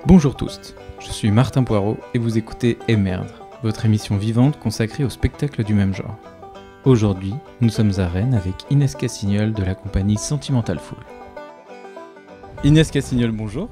Bonjour tous, je suis Martin Poirot et vous écoutez Émerdre, votre émission vivante consacrée au spectacle du même genre. Aujourd'hui, nous sommes à Rennes avec Inès Cassignol de la compagnie Sentimental Fool. Inès Cassignol, bonjour.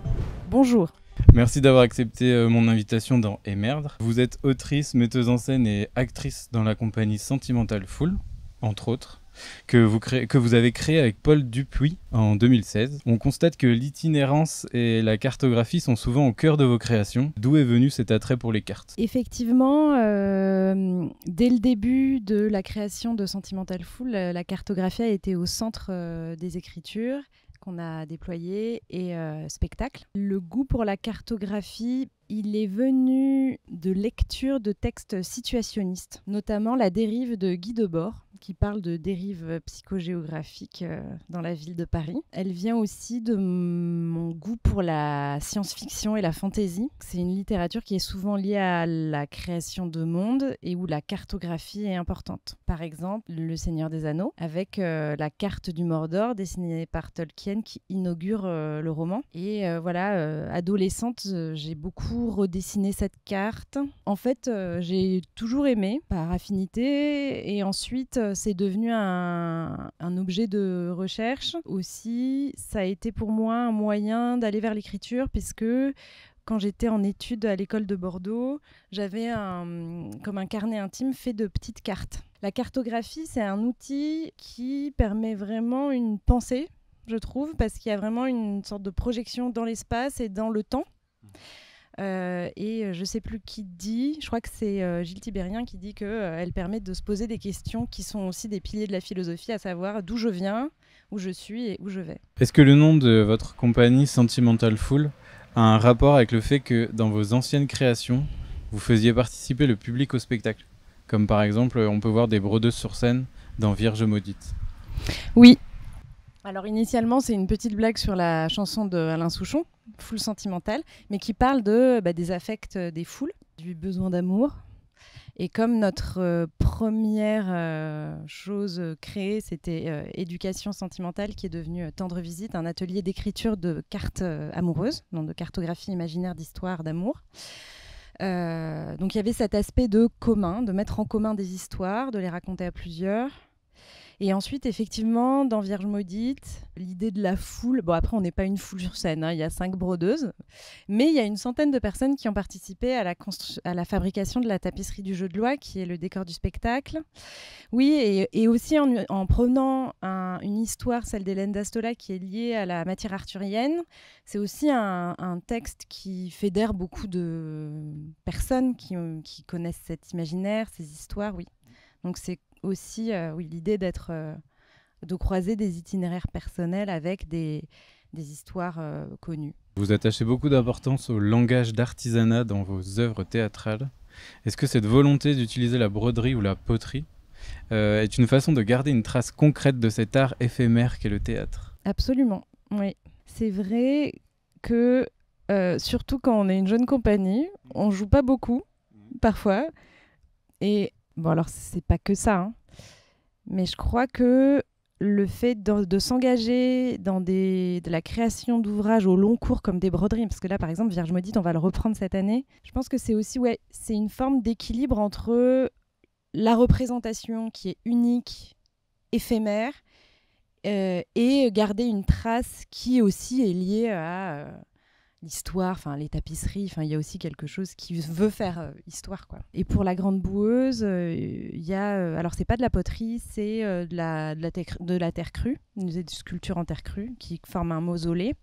Bonjour. Merci d'avoir accepté mon invitation dans Émerdre. Vous êtes autrice, metteuse en scène et actrice dans la compagnie Sentimental Fool, entre autres, que vous avez créé avec Paul Dupuis en 2016. On constate que l'itinérance et la cartographie sont souvent au cœur de vos créations. D'où est venu cet attrait pour les cartes ? Effectivement, dès le début de la création de Sentimental Fool, la cartographie a été au centre des écritures qu'on a déployées et spectacles. Le goût pour la cartographie, il est venu de lecture de textes situationnistes, notamment La dérive de Guy Debord, qui parle de dérive psychogéographique dans la ville de Paris. Elle vient aussi de mon goût pour la science-fiction et la fantasy. C'est une littérature qui est souvent liée à la création de mondes et où la cartographie est importante. Par exemple, Le Seigneur des Anneaux, avec la carte du Mordor dessinée par Tolkien qui inaugure le roman. Et adolescente, j'ai beaucoup redessiné cette carte. En fait, j'ai toujours aimé par affinité et ensuite c'est devenu un objet de recherche. Aussi, ça a été pour moi un moyen d'aller vers l'écriture puisque quand j'étais en études à l'école de Bordeaux, j'avais comme un carnet intime fait de petites cartes. La cartographie, c'est un outil qui permet vraiment une pensée, je trouve, parce qu'il y a vraiment une sorte de projection dans l'espace et dans le temps. Et je ne sais plus qui dit, je crois que c'est Gilles Tibérien qui dit qu'elle permet de se poser des questions qui sont aussi des piliers de la philosophie, à savoir d'où je viens, où je suis et où je vais. Est-ce que le nom de votre compagnie Sentimental Fool a un rapport avec le fait que dans vos anciennes créations, vous faisiez participer le public au spectacle ? Comme par exemple, on peut voir des brodeuses sur scène dans Vierge maudite. Oui. Alors initialement, c'est une petite blague sur la chanson d'Alain Souchon, Foule sentimentale, mais qui parle des affects des foules, du besoin d'amour. Et comme notre première chose créée, c'était Éducation sentimentale, qui est devenue Tendre Visite, un atelier d'écriture de cartes amoureuses, donc de cartographie imaginaire d'histoire d'amour. Donc il y avait cet aspect de commun, de mettre en commun des histoires, de les raconter à plusieurs. Et ensuite, effectivement, dans Vierge maudite, l'idée de la foule... Bon, après, on n'est pas une foule sur scène, hein, il y a 5 brodeuses. Mais il y a une centaine de personnes qui ont participé à la fabrication de la tapisserie du jeu de loi, qui est le décor du spectacle. Oui, et aussi en prenant une histoire, celle d'Hélène d'Astola, qui est liée à la matière arthurienne. C'est aussi un texte qui fédère beaucoup de personnes qui connaissent cet imaginaire, ces histoires, oui. Donc c'est aussi l'idée de croiser des itinéraires personnels avec des histoires connues. Vous attachez beaucoup d'importance au langage d'artisanat dans vos œuvres théâtrales. Est-ce que cette volonté d'utiliser la broderie ou la poterie est une façon de garder une trace concrète de cet art éphémère qu'est le théâtre ? Absolument, oui. C'est vrai que, surtout quand on est une jeune compagnie, on joue pas beaucoup, parfois. Et bon, alors, c'est pas que ça, hein. Mais je crois que le fait de s'engager dans de la création d'ouvrages au long cours comme des broderies, parce que là, par exemple, Vierge maudite, on va le reprendre cette année, je pense que c'est aussi c'est une forme d'équilibre entre la représentation qui est unique, éphémère, et garder une trace qui aussi est liée à... l'histoire, les tapisseries, il y a aussi quelque chose qui veut faire histoire, quoi. Et pour la grande boueuse, il y a... alors, c'est pas de la poterie, c'est de la terre crue, des sculptures en terre crue qui forment un mausolée.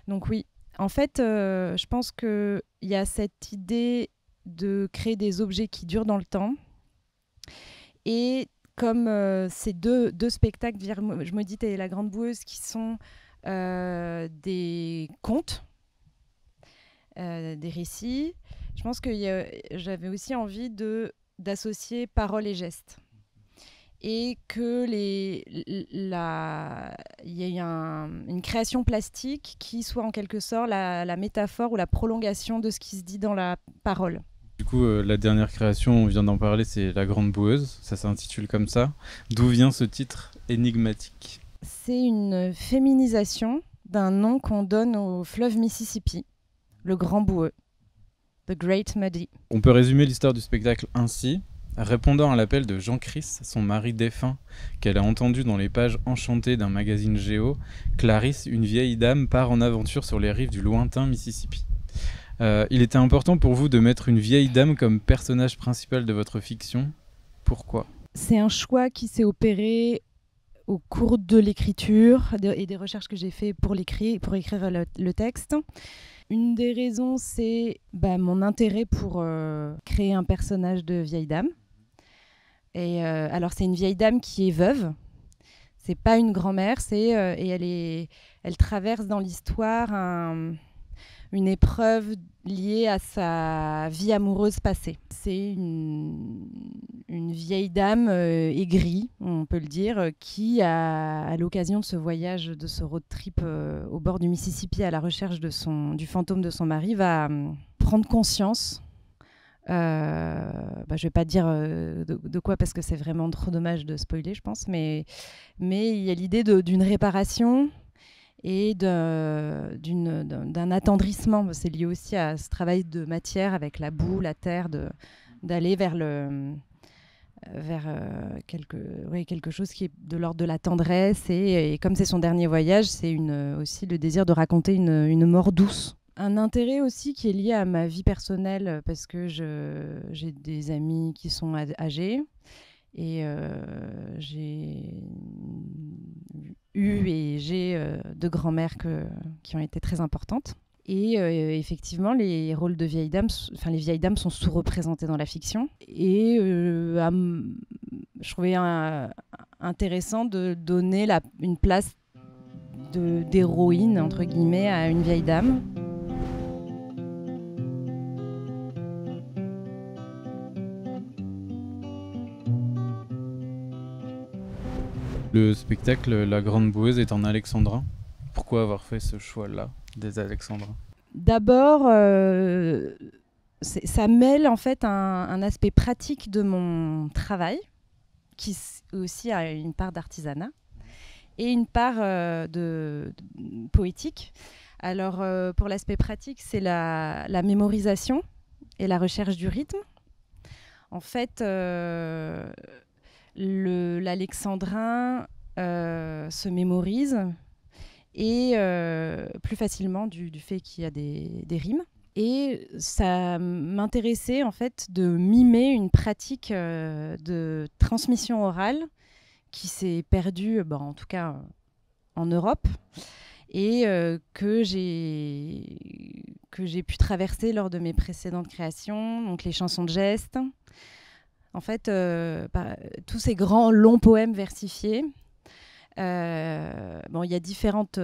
Donc oui, en fait, je pense qu'il y a cette idée de créer des objets qui durent dans le temps. Et comme ces deux spectacles, Je maudite et La grande boueuse, qui sont des contes, des récits. Je pense que j'avais aussi envie d'associer parole et geste. Et qu'il y ait une création plastique qui soit en quelque sorte la métaphore ou la prolongation de ce qui se dit dans la parole. Du coup, la dernière création, on vient d'en parler, c'est La grande boueuse. Ça s'intitule comme ça. D'où vient ce titre énigmatique ? C'est une féminisation d'un nom qu'on donne au fleuve Mississippi. le grand boueux, The Great Muddy. On peut résumer l'histoire du spectacle ainsi. Répondant à l'appel de Jean-Chris, son mari défunt, qu'elle a entendu dans les pages enchantées d'un magazine Géo, Clarisse, une vieille dame, part en aventure sur les rives du lointain Mississippi. Il était important pour vous de mettre une vieille dame comme personnage principal de votre fiction. Pourquoi ? C'est un choix qui s'est opéré au cours de l'écriture et des recherches que j'ai fait pour écrire le texte. Une des raisons, c'est mon intérêt pour créer un personnage de vieille dame. Et alors c'est une vieille dame qui est veuve. C'est pas une grand-mère, et elle traverse dans l'histoire une épreuve liée à sa vie amoureuse passée. C'est une vieille dame aigrie, on peut le dire, qui, à l'occasion de ce voyage, de ce road trip au bord du Mississippi à la recherche du fantôme de son mari, va prendre conscience. Je ne vais pas dire de quoi, parce que c'est vraiment trop dommage de spoiler, je pense, mais il y a l'idée d'une réparation et d'un attendrissement. C'est lié aussi à ce travail de matière avec la boue, la terre, d'aller vers quelque chose qui est de l'ordre de la tendresse. Et comme c'est son dernier voyage, c'est aussi le désir de raconter une mort douce. Un intérêt aussi qui est lié à ma vie personnelle, parce que j'ai des amis qui sont âgés, et j'ai deux grand-mères qui ont été très importantes. Et effectivement, les rôles de vieilles dames, les vieilles dames sont sous-représentées dans la fiction. Et je trouvais intéressant de donner une place d'héroïne, entre guillemets, à une vieille dame. Le spectacle La Grande Boueuse est en alexandrin. Pourquoi avoir fait ce choix-là des alexandrins ? D'abord, ça mêle en fait un aspect pratique de mon travail, qui aussi a une part d'artisanat et une part de poétique. Alors pour l'aspect pratique, c'est la mémorisation et la recherche du rythme. En fait, l'alexandrin se mémorise, et plus facilement du fait qu'il y a des rimes. Et ça m'intéressait en fait de mimer une pratique de transmission orale qui s'est perdue, en tout cas en Europe, et que j'ai pu traverser lors de mes précédentes créations, donc les chansons de gestes. En fait, tous ces grands longs poèmes versifiés. Il y a différentes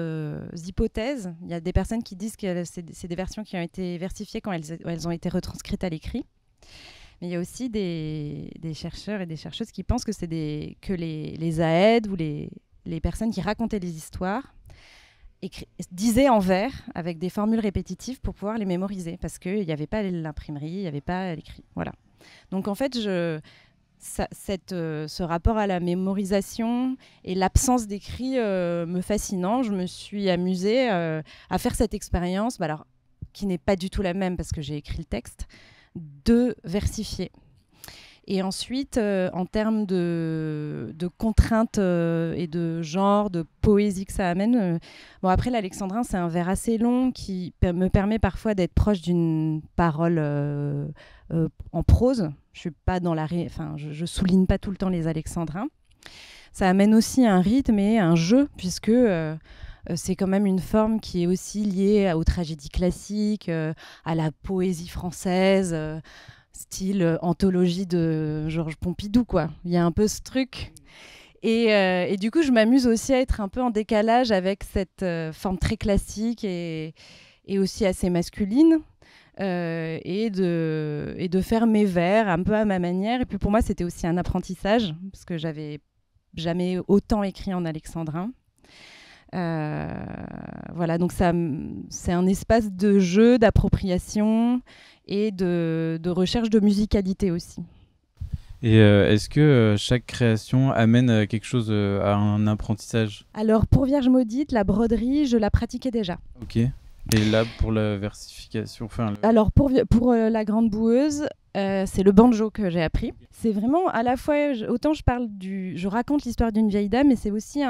hypothèses. Il y a des personnes qui disent que c'est des versions qui ont été versifiées quand elles ont été retranscrites à l'écrit. Mais il y a aussi des chercheurs et des chercheuses qui pensent que c'est que les aèdes ou les personnes qui racontaient les histoires disaient en vers avec des formules répétitives pour pouvoir les mémoriser, parce qu'il n'y avait pas l'imprimerie, il n'y avait pas l'écrit. Voilà. Donc en fait, ce rapport à la mémorisation et l'absence d'écrit me fascinant, je me suis amusée à faire cette expérience, qui n'est pas du tout la même parce que j'ai écrit le texte, de versifier. Et ensuite, en termes de contraintes et de genre, de poésie que ça amène, après l'alexandrin, c'est un vers assez long qui me permet parfois d'être proche d'une parole en prose. Je suis pas dans je souligne pas tout le temps les alexandrins. Ça amène aussi un rythme et un jeu, puisque c'est quand même une forme qui est aussi liée aux tragédies classiques, à la poésie française, style anthologie de Georges Pompidou, quoi. Il y a un peu ce truc. Et du coup, je m'amuse aussi à être un peu en décalage avec cette forme très classique et aussi assez masculine. Et de faire mes vers un peu à ma manière. Et puis pour moi, c'était aussi un apprentissage, parce que j'avais jamais autant écrit en alexandrin. Voilà, donc c'est un espace de jeu, d'appropriation et de recherche de musicalité aussi. Et est-ce que chaque création amène quelque chose à un apprentissage ? Alors pour Vierge maudite, la broderie, je la pratiquais déjà. Ok. Et là, pour la versification, enfin... Alors pour la grande boueuse, c'est le banjo que j'ai appris. C'est vraiment à la fois, autant je raconte l'histoire d'une vieille dame, mais c'est aussi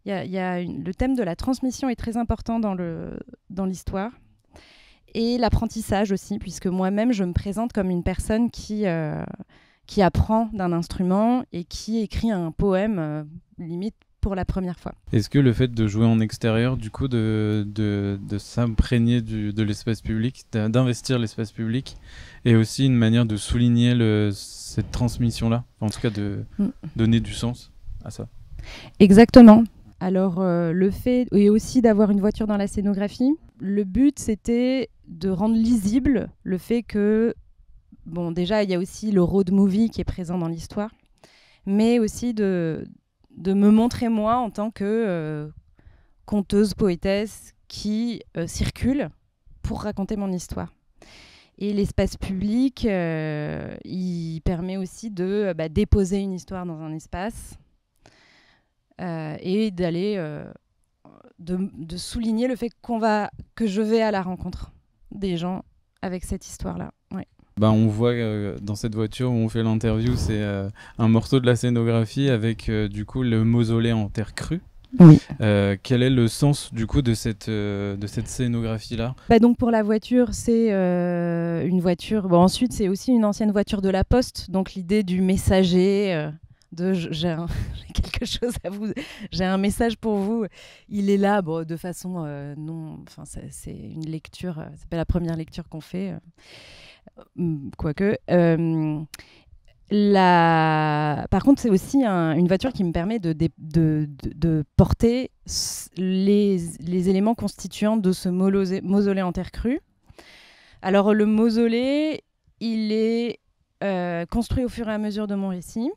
le thème de la transmission est très important dans l'histoire. Et l'apprentissage aussi, puisque moi-même, je me présente comme une personne qui apprend d'un instrument et qui écrit un poème, limite, pour la première fois. Est-ce que le fait de jouer en extérieur, du coup, de s'imprégner de l'espace public, d'investir l'espace public, est aussi une manière de souligner cette transmission-là, en tout cas de donner du sens à ça? Exactement. Alors, le fait, et aussi d'avoir une voiture dans la scénographie, le but, c'était de rendre lisible le fait que, bon, déjà, il y a aussi le road movie qui est présent dans l'histoire, mais aussi de me montrer moi en tant que conteuse, poétesse qui circule pour raconter mon histoire. Et l'espace public, il permet aussi de déposer une histoire dans un espace et d'aller de souligner le fait que je vais à la rencontre des gens avec cette histoire-là. Ouais. On voit dans cette voiture où on fait l'interview, c'est un morceau de la scénographie avec du coup le mausolée en terre crue. Oui. Quel est le sens du coup de cette scénographie-là? Donc pour la voiture, c'est une voiture. Bon, ensuite, c'est aussi une ancienne voiture de la Poste. Donc l'idée du messager. J'ai quelque chose à vous, j'ai un message pour vous. Il est là, bon, de façon non, enfin c'est une lecture, c'est pas la première lecture qu'on fait, quoique. Par contre, c'est aussi une voiture qui me permet de porter les éléments constituants de ce mausolée en terre crue. Alors le mausolée, il est construit au fur et à mesure de mon récit.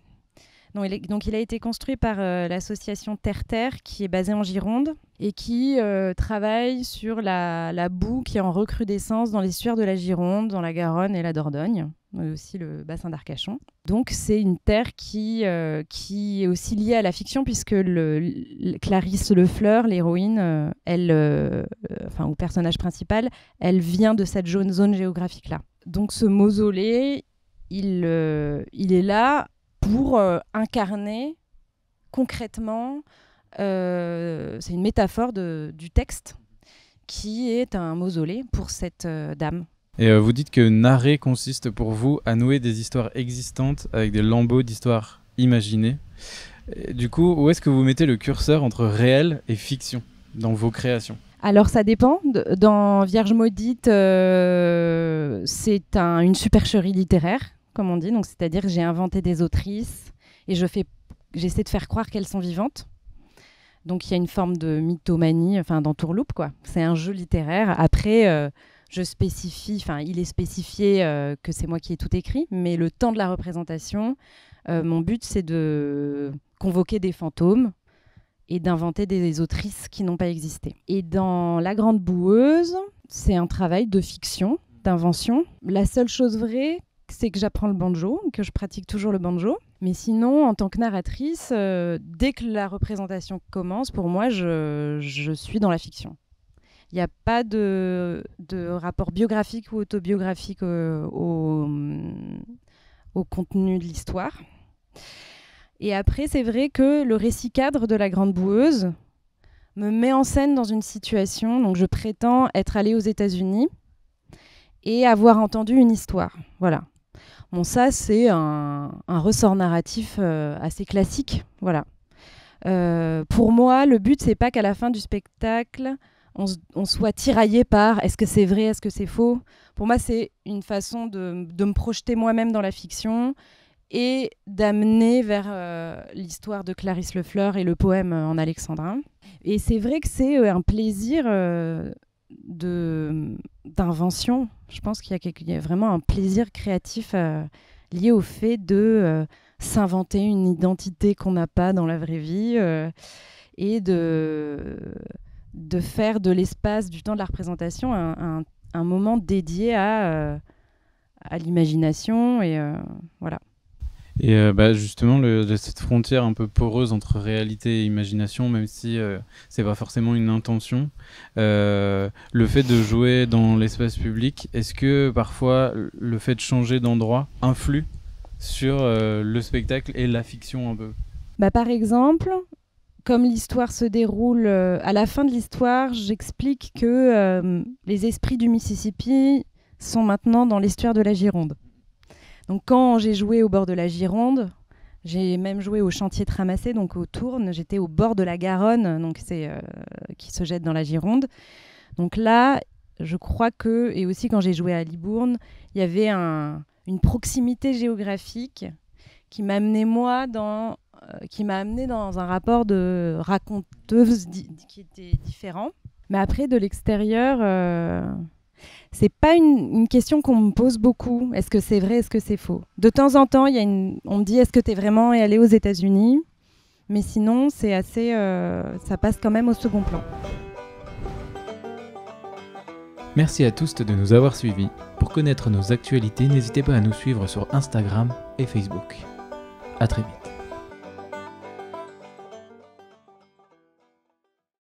Donc il a été construit par l'association Terre-Terre qui est basée en Gironde et qui travaille sur la boue qui est en recrudescence dans l'estuaire de la Gironde, dans la Garonne et la Dordogne, mais aussi le bassin d'Arcachon. Donc c'est une terre qui est aussi liée à la fiction puisque Clarisse Lefleur, l'héroïne, ou personnage principal, elle vient de cette zone géographique-là. Donc ce mausolée, il est là pour incarner concrètement, c'est une métaphore du texte qui est un mausolée pour cette dame. Et vous dites que narrer consiste pour vous à nouer des histoires existantes avec des lambeaux d'histoires imaginées. Et du coup, où est-ce que vous mettez le curseur entre réel et fiction dans vos créations? Alors ça dépend. Dans Vierge maudite, c'est une supercherie littéraire, comme on dit, donc c'est-à-dire que j'ai inventé des autrices et j'essaie de faire croire qu'elles sont vivantes. Donc il y a une forme de mythomanie, d'entourloupe, quoi. C'est un jeu littéraire. Après, il est spécifié que c'est moi qui ai tout écrit, mais le temps de la représentation, mon but c'est de convoquer des fantômes et d'inventer des autrices qui n'ont pas existé. Et dans La Grande Boueuse, c'est un travail de fiction, d'invention. La seule chose vraie, c'est que j'apprends le banjo, que je pratique toujours le banjo. Mais sinon, en tant que narratrice, dès que la représentation commence, pour moi, je suis dans la fiction. Il n'y a pas de rapport biographique ou autobiographique au contenu de l'histoire. Et après, c'est vrai que le récit cadre de La Grande Boueuse me met en scène dans une situation. Donc, je prétends être allée aux États-Unis et avoir entendu une histoire. Voilà. Bon, ça, c'est un ressort narratif assez classique. Voilà. Pour moi, le but, c'est pas qu'à la fin du spectacle, on soit tiraillé par est-ce que c'est vrai, est-ce que c'est faux. Pour moi, c'est une façon de me projeter moi-même dans la fiction et d'amener vers l'histoire de Clarisse Lefleur et le poème en alexandrin. Et c'est vrai que c'est un plaisir d'invention. Je pense qu'il y a vraiment un plaisir créatif lié au fait de s'inventer une identité qu'on n'a pas dans la vraie vie et de faire de l'espace, du temps de la représentation, un moment dédié à l'imagination. Et voilà. Et justement, cette frontière un peu poreuse entre réalité et imagination, même si c'est pas forcément une intention, le fait de jouer dans l'espace public, est-ce que parfois le fait de changer d'endroit influe sur le spectacle et la fiction un peu? Par exemple, comme l'histoire se déroule, à la fin de l'histoire, j'explique que les esprits du Mississippi sont maintenant dans l'estuaire de la Gironde. Donc quand j'ai joué au bord de la Gironde, j'ai même joué au chantier de Ramassé, donc au Tourne, j'étais au bord de la Garonne, donc qui se jette dans la Gironde. Donc là, je crois que, et aussi quand j'ai joué à Libourne, il y avait une proximité géographique qui m'a amené dans un rapport de raconteuse qui était différent. Mais après, de l'extérieur, c'est pas une question qu'on me pose beaucoup. Est-ce que c'est vrai, est-ce que c'est faux? De temps en temps, on me dit est-ce que tu es vraiment allé aux États-Unis? Mais sinon, c'est assez, ça passe quand même au second plan. Merci à tous de nous avoir suivis. Pour connaître nos actualités, n'hésitez pas à nous suivre sur Instagram et Facebook. À très vite.